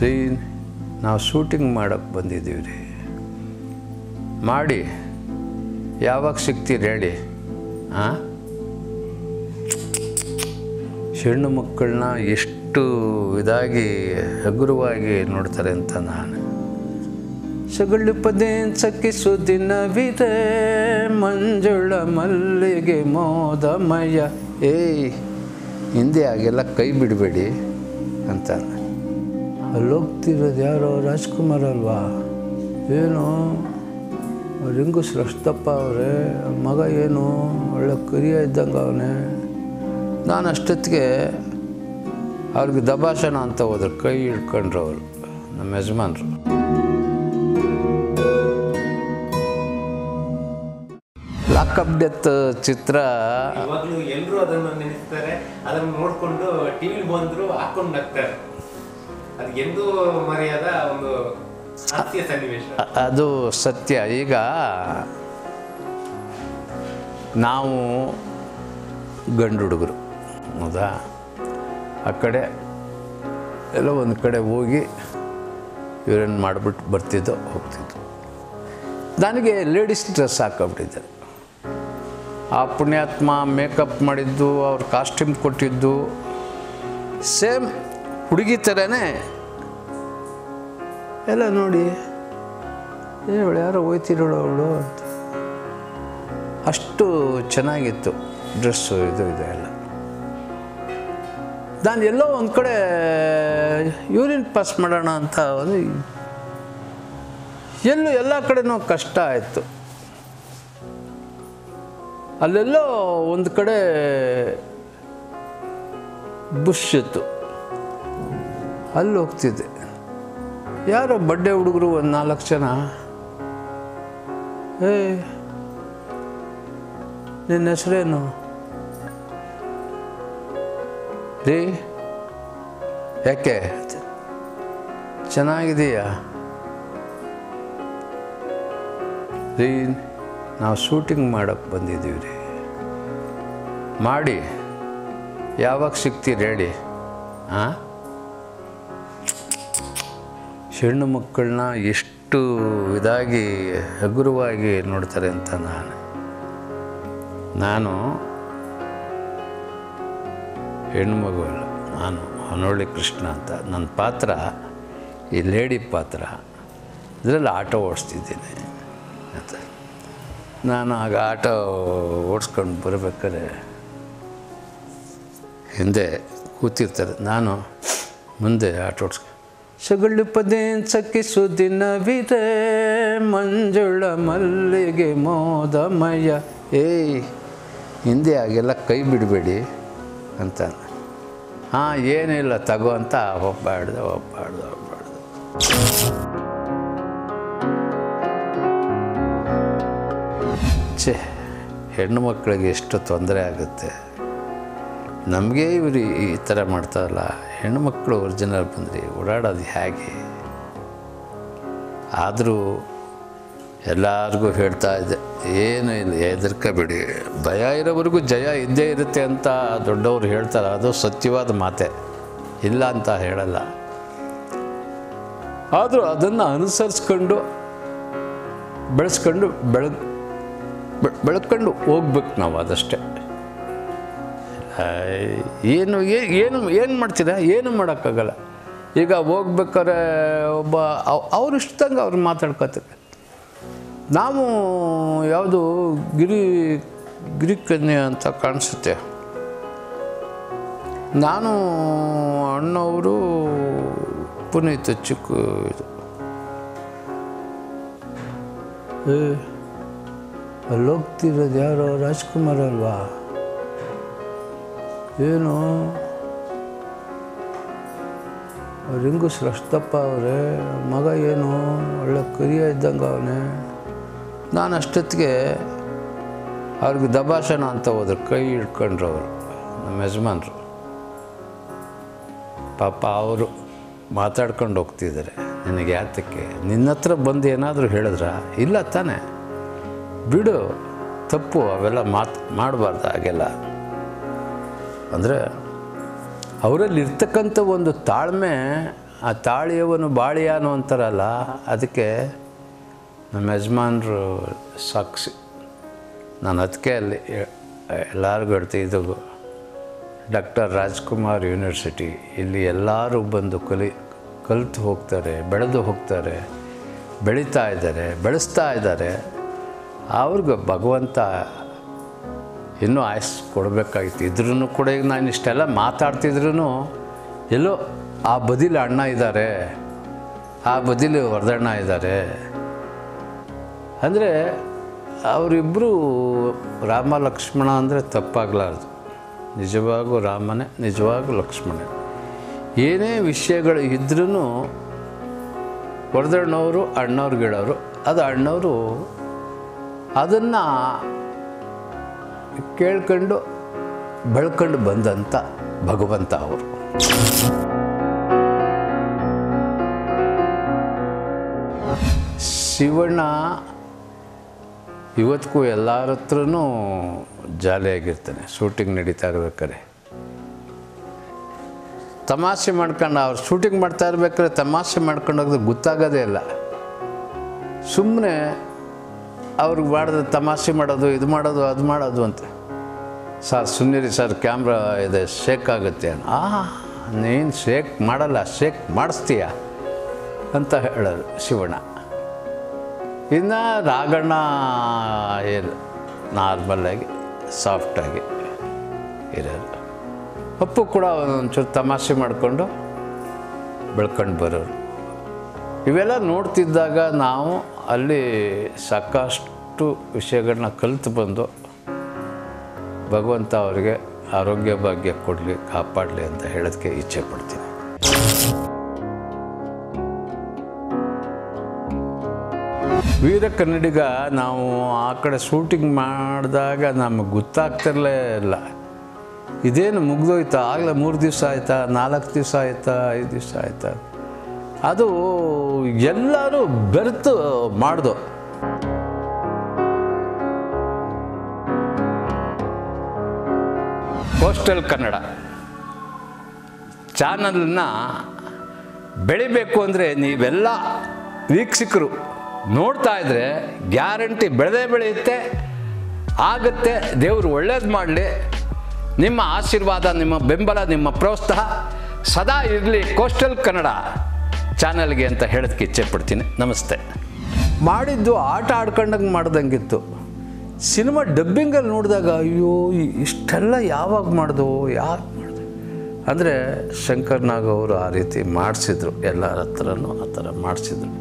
ರೀ ನಾವು ಶೂಟಿಂಗ್ ಮಾಡೋಕ್ಕೆ ಬಂದಿದ್ದೀವಿ ರೀ, ಮಾಡಿ ಯಾವಾಗ ಸಿಗ್ತೀರಿ ಹೇಳಿ. ಹಾಂ, ಹೆಣ್ಣು ಮಕ್ಕಳನ್ನ ಎಷ್ಟು ಇದಾಗಿ ಹಗುರವಾಗಿ ನೋಡ್ತಾರೆ ಅಂತ ನಾನು. ಸಗಳ್ಳು ಪದೇನ್ಸಕ್ಕಿಸು ದಿನವಿದೆ, ಮಂಜುಳ ಮಲ್ಲಿಗೆ ಮೋದಮಯ. ಏಯ್ ಹಿಂದೆ ಆಗೆಲ್ಲ ಕೈ ಬಿಡಬೇಡಿ ಅಂತ. ಅಲ್ಲೋಗ್ತಿರೋದು ಯಾರೋ ರಾಜ್ಕುಮಾರ್ ಅಲ್ವಾ? ಏನು ರಿಂಗು ಶ್ರಷ್ಟಪ್ಪ ಅವರೇ, ಮಗ ಏನು ಒಳ್ಳೆ ಕರಿಯ ಇದ್ದಂಗೆ ಅವನೇ. ನಾನು ಅಷ್ಟೊತ್ತಿಗೆ ಅವ್ರಿಗೆ ದಬಾಷಣ ಅಂತ ಹೋದ್ರು, ಕೈ ಹಿಡ್ಕೊಂಡ್ರು ಅವರು ನಮ್ಮ ಯಜಮಾನ್ರು. ಲಾಕಪ್ ಡೆತ್ ಚಿತ್ರ ಇವಾಗಲೂ ಎಲ್ಲರೂ ಅದನ್ನು ನೆನೆಸ್ತಾರೆ, ಅದನ್ನು ನೋಡಿಕೊಂಡು ಟಿವಿಲಿ ಬಂದರೂ ಹಾಕೊಂಡು ನಗ್ತಾರೆ. ಅದು ಎಂದೂ ಮರೆಯಾದ ಒಂದು ಹಾಸ್ಯ ಸನ್ನಿವೇಶ. ಅದು ಸತ್ಯ. ಈಗ ನಾವು ಗಂಡು ಹುಡುಗರು ಹೌದಾ, ಆ ಕಡೆ ಎಲ್ಲ ಒಂದು ಕಡೆ ಹೋಗಿ ಯೂರಿನ್ ಮಾಡಿಬಿಟ್ಟು ಬರ್ತಿದ್ದೋ ಹೋಗ್ತಿದ್ದು. ನನಗೆ ಲೇಡೀಸ್ ಡ್ರೆಸ್ ಹಾಕೊಂಬಿಟ್ಟಿದ್ದಾರೆ. ಆ ಪುಣ್ಯಾತ್ಮ ಮೇಕಪ್ ಮಾಡಿದ್ದು, ಅವ್ರ ಕಾಸ್ಟ್ಯೂಮ್ ಕೊಟ್ಟಿದ್ದು ಸೇಮ್ ಹುಡುಗಿ ಥರನೇ ಎಲ್ಲ ನೋಡಿ, ಇವಳು ಯಾರೋ ಹೋಯ್ತಿರೋಳು ಅವಳು ಅಂತ. ಅಷ್ಟು ಚೆನ್ನಾಗಿತ್ತು ಡ್ರೆಸ್ಸು, ಇದು ಎಲ್ಲ. ನಾನು ಎಲ್ಲೋ ಒಂದು ಕಡೆ ಯೂರಿನ್ ಪಾಸ್ ಮಾಡೋಣ ಅಂತ ಎಲ್ಲ ಕಡೆನೂ ಕಷ್ಟ ಆಯಿತು. ಅಲ್ಲೆಲ್ಲೋ ಒಂದು ಕಡೆ ಬುಷ್ ಇತ್ತು, ಅಲ್ಲಿ ಹೋಗ್ತಿದ್ದೆ. ಯಾರೋ ಬಡ್ಡೆ ಹುಡುಗರು ಒಂದು 4 ಜನ, ನಿನ್ನ ಹೆಸರೇನು ರೀ, ಯಾಕೆ ಚೆನ್ನಾಗಿದೆಯಾ ರೀ, ನಾವು ಶೂಟಿಂಗ್ ಮಾಡೋಕ್ಕೆ ಬಂದಿದ್ದೀವಿ ರೀ, ಮಾಡಿ ಯಾವಾಗ ಸಿಗ್ತೀರಿ ಹೇಳಿ. ಹಾಂ, ಹೆಣ್ಣು ಮಕ್ಕಳನ್ನ ಎಷ್ಟು ಇದಾಗಿ ಹಗುರವಾಗಿ ನೋಡ್ತಾರೆ ಅಂತ ನಾನು ಹೆಣ್ಮಗು ಅಲ್ಲ, ನಾನು ಹೊನ್ನೊಳ್ಳಿ ಕೃಷ್ಣ ಅಂತ. ನನ್ನ ಪಾತ್ರ ಈ ಲೇಡಿ ಪಾತ್ರ, ಇದರಲ್ಲಿ ಆಟೋ ಓಡಿಸ್ತಿದ್ದೀನಿ ಅಂತ. ನಾನು ಆಗ ಆಟೋ ಓಡಿಸ್ಕೊಂಡು ಬರಬೇಕಾದ್ರೆ ಹಿಂದೆ ಕೂತಿರ್ತಾರೆ, ನಾನು ಮುಂದೆ ಆಟೋ ಓಡಿಸ್ಕೊಂಡು. ಸಗಳ್ಳು ಪದೇನ್ಸಕ್ಕಿಸು ದಿನವಿದೆ, ಮಂಜುಳ ಮಲ್ಲಿಗೆ ಮೋದಮಯ. ಏಯ್ ಹಿಂದೆ ಆಗೆಲ್ಲ ಕೈ ಬಿಡಬೇಡಿ ಅಂತ. ಹಾಂ, ಏನಿಲ್ಲ ತಗೋ ಅಂತ ಒಬ್ಬಾಡ್ದೆ. ಹೆಣ್ಣು ಮಕ್ಕಳಿಗೆ ಎಷ್ಟು ತೊಂದರೆ ಆಗುತ್ತೆ. ನಮಗೆ ಇವರು ಈ ಥರ ಮಾಡ್ತಾರಲ್ಲ, ಹೆಣ್ಣು ಮಕ್ಕಳು ಒರಿಜಿನಲ್ ಬಂದರೆ ಓಡಾಡೋದು ಹೇಗೆ? ಆದರೂ ಎಲ್ಲರಿಗೂ ಹೇಳ್ತಾ ಇದ್ದೆ, ಏನು ಇಲ್ಲ, ಹೆದರ್ಕೋಬೇಡಿ, ಭಯ ಇರೋವರೆಗೂ ಜಯ ಇದ್ದೇ ಇರುತ್ತೆ ಅಂತ ದೊಡ್ಡವರು ಹೇಳ್ತಾರೆ. ಅದು ಸತ್ಯವಾದ ಮಾತೆ, ಇಲ್ಲ ಅಂತ ಹೇಳಲ್ಲ. ಆದರೂ ಅದನ್ನು ಅನುಸರಿಸ್ಕೊಂಡು ಬೆಳೆಸ್ಕೊಂಡು ಬೆಳ್ಕೊಂಡು ಹೋಗ್ಬೇಕು ನಾವು, ಅದಷ್ಟೇ. ಏನು ಮಾಡ್ತೀರಾ? ಏನು ಮಾಡೋಕ್ಕಾಗಲ್ಲ. ಈಗ ಹೋಗ್ಬೇಕಾದ್ರೆ ಒಬ್ಬ ಅವ್ರು ಇಷ್ಟಂಗೆ ಅವ್ರು ಮಾತಾಡ್ಕೋತಾರೆ. ನಾವು ಯಾವುದು ಗಿರಿಕನ್ಯೆ ಅಂತ ಕಾಣಿಸುತ್ತೆ. ನಾನು ಅಣ್ಣವರು ಪುನೀತ್ ಚಿಕ್ಕ ಇದು. ಅಲ್ಲೋಗ್ತಿರೋದು ಯಾರೋ ರಾಜ್ಕುಮಾರ್ ಅಲ್ವಾ? ಏನು ರಿಂಗು ಶ್ರಷ್ಟಪ್ಪ ಅವರೇ, ಮಗ ಏನು ಒಳ್ಳೆ ಕರಿಯ ಇದ್ದಂಗೆ ಅವನೇ. ನಾನು ಅಷ್ಟೊತ್ತಿಗೆ ಅವ್ರಿಗೆ ದಬಾಷಣ ಅಂತ ಹೋದ್ರು, ಕೈ ಹಿಡ್ಕೊಂಡ್ರು ಅವರು ನಮ್ಮ ಯಜಮಾನ್ರು. ಪಾಪ ಅವರು ಮಾತಾಡ್ಕೊಂಡು ಹೋಗ್ತಿದ್ದಾರೆ. ನಿನಗೆ ಯಾತಕ್ಕೆ, ನಿನ್ನ ಹತ್ರ ಬಂದು ಏನಾದರೂ ಹೇಳಿದ್ರ? ಇಲ್ಲ ತಾನೆ, ಬಿಡು, ತಪ್ಪು, ಅವೆಲ್ಲ ಮಾಡಬಾರ್ದು ಹಾಗೆಲ್ಲ. ಅಂದರೆ ಅವರಲ್ಲಿ ಇರ್ತಕ್ಕಂಥ ಒಂದು ತಾಳ್ಮೆ ಆ ತಾಳಿಯವನು ಬಾಳಿಯಾನು ಅಂತಾರಲ್ಲ, ಅದಕ್ಕೆ ನಮ್ಮ ಯಜಮಾನರು ಸಾಕ್ಷಿ. ನಾನು ಅದಕ್ಕೆ ಅಲ್ಲಿ ಎಲ್ಲರಿಗೂ ಹೇಳ್ತೀನಿ, ಇದು ಡಾಕ್ಟರ್ ರಾಜ್ಕುಮಾರ್ ಯೂನಿವರ್ಸಿಟಿ, ಇಲ್ಲಿ ಎಲ್ಲರೂ ಬಂದು ಕಲಿತು ಹೋಗ್ತಾರೆ, ಬೆಳೆದು ಹೋಗ್ತಾರೆ, ಬೆಳೀತಾ ಇದ್ದಾರೆ, ಬೆಳೆಸ್ತಾ ಇದ್ದಾರೆ. ಅವ್ರಿಗೆ ಭಗವಂತ ಇನ್ನೂ ಆಯಸ್ಸು ಕೊಡಬೇಕಾಗಿತ್ತು. ಇದ್ರೂ ಕೂಡ ಈಗ ನಾನು ಇಷ್ಟೆಲ್ಲ ಮಾತಾಡ್ತಿದ್ರೂ ಎಲ್ಲೋ ಆ ಬದಿಲಿ ಅಣ್ಣ ಇದ್ದಾರೆ, ಆ ಬದಿಲಿ ವರದಣ್ಣ ಇದ್ದಾರೆ. ಅಂದರೆ ಅವರಿಬ್ಬರು ರಾಮ ಲಕ್ಷ್ಮಣ ಅಂದರೆ ತಪ್ಪಾಗಲಾರ್ದು. ನಿಜವಾಗೂ ರಾಮನೇ, ನಿಜವಾಗೂ ಲಕ್ಷ್ಮಣನೇ. ಏನೇ ವಿಷಯಗಳು ಇದ್ರೂ ವರದಣ್ಣವರು ಅಣ್ಣವ್ರಿಗೆ ಹೇಳೋರು, ಅದು ಅಣ್ಣವರು ಅದನ್ನು ಕೇಳ್ಕೊಂಡು ಬೆಳ್ಕೊಂಡು ಬಂದಂಥ ಭಗವಂತ ಅವರು. ಶಿವಣ್ಣ ಇವತ್ತಿಗೂ ಎಲ್ಲರ ಹತ್ರನೂ ಜಾಲಿಯಾಗಿರ್ತಾನೆ. ಶೂಟಿಂಗ್ ನಡೀತಾ ಇರ್ಬೇಕಾರೆ ತಮಾಷೆ ಮಾಡ್ಕೊಂಡು, ಅವ್ರು ಶೂಟಿಂಗ್ ಮಾಡ್ತಾ ಇರ್ಬೇಕಾದ್ರೆ ತಮಾಷೆ ಮಾಡ್ಕೊಂಡು ಹೋಗೋದು ಗೊತ್ತಾಗೋದೇ ಇಲ್ಲ. ಸುಮ್ಮನೆ ಅವ್ರಿಗೆ ಮಾಡಿದ್ರೆ ತಮಾಷೆ ಮಾಡೋದು, ಇದು ಮಾಡೋದು, ಅದು ಮಾಡೋದು ಅಂತ. ಸರ್ ಸುಮ್ಮನಿರಿ ಸರ್, ಕ್ಯಾಮ್ರಾ ಇದೆ, ಶೇಕ್ ಆಗುತ್ತೆ. ನೀನು ಶೇಕ್ ಮಾಡಲ್ಲ, ಶೇಕ್ ಮಾಡಿಸ್ತೀಯ ಅಂತ ಹೇಳೋದು ಶಿವಣ್ಣ. ಇನ್ನು ರಾಘಣ್ಣ ಏನು ನಾರ್ಮಲ್ಲಾಗಿ ಸಾಫ್ಟಾಗಿ ಇರೋರು. ಅಪ್ಪು ಕೂಡ ಒಂಚೂರು ತಮಾಷೆ ಮಾಡಿಕೊಂಡು ಬೆಳ್ಕೊಂಡು ಬರೋರು. ಇವೆಲ್ಲ ನೋಡ್ತಿದ್ದಾಗ ನಾವು ಅಲ್ಲಿ ಸಾಕಷ್ಟು ವಿಷಯಗಳನ್ನ ಕಲಿತು ಬಂದು ಭಗವಂತ ಅವರಿಗೆ ಆರೋಗ್ಯ ಭಾಗ್ಯ ಕೊಡಲಿ, ಕಾಪಾಡಲಿ ಅಂತ ಹೇಳೋದಕ್ಕೆ ಇಚ್ಛೆ ಪಡ್ತೀನಿ. ವೀರ ಕನ್ನಡಿಗ ನಾವು ಆ ಕಡೆ ಶೂಟಿಂಗ್ ಮಾಡಿದಾಗ ನಮಗೆ ಗೊತ್ತಾಗ್ತಿರಲೇ ಇಲ್ಲ, ಇದೇನು ಮುಗ್ದೋಯ್ತಾ, ಆಗಲೇ 3 ದಿವಸ ಆಯಿತಾ, 4 ದಿವಸ ಆಯಿತಾ, 5 ದಿವಸ ಆಯಿತಾ. ಅದು ಎಲ್ಲರೂ ಬೆರೆತು ಮಾಡ್ದು. ಕೋಸ್ಟಲ್ ಕನ್ನಡ ಚಾನಲ್ನ ಬೆಳಿಬೇಕು ಅಂದರೆ ನೀವೆಲ್ಲ ವೀಕ್ಷಕರು ನೋಡ್ತಾ ಇದ್ದರೆ ಗ್ಯಾರಂಟಿ ಬೆಳೆಯುತ್ತೆ, ಆಗುತ್ತೆ. ದೇವರು ಒಳ್ಳೇದು ಮಾಡಲಿ. ನಿಮ್ಮ ಆಶೀರ್ವಾದ, ನಿಮ್ಮ ಬೆಂಬಲ, ನಿಮ್ಮ ಪ್ರೋತ್ಸಾಹ ಸದಾ ಇರಲಿ ಕೋಸ್ಟಲ್ ಕನ್ನಡ ಚಾನಲ್ಗೆ ಅಂತ ಹೇಳೋದಕ್ಕೆ ಇಚ್ಛೆ ಪಡ್ತೀನಿ. ನಮಸ್ತೆ. ಮಾಡಿದ್ದು ಆಟ ಆಡ್ಕೊಂಡಂಗೆ ಮಾಡ್ದಂಗಿತ್ತು. ಸಿನಿಮಾ ಡಬ್ಬಿಂಗಲ್ಲಿ ನೋಡಿದಾಗ ಅಯ್ಯೋ ಇಷ್ಟೆಲ್ಲ ಯಾವಾಗ ಮಾಡ್ದು, ಯಾಕೆ ಮಾಡ್ದು ಅಂದರೆ ಶಂಕರ್ ನಾಗ್ ಅವರು ಆ ರೀತಿ ಮಾಡಿಸಿದ್ರು, ಎಲ್ಲರ ಹತ್ರನೂ ಆ ಥರ ಮಾಡಿಸಿದ್ರು.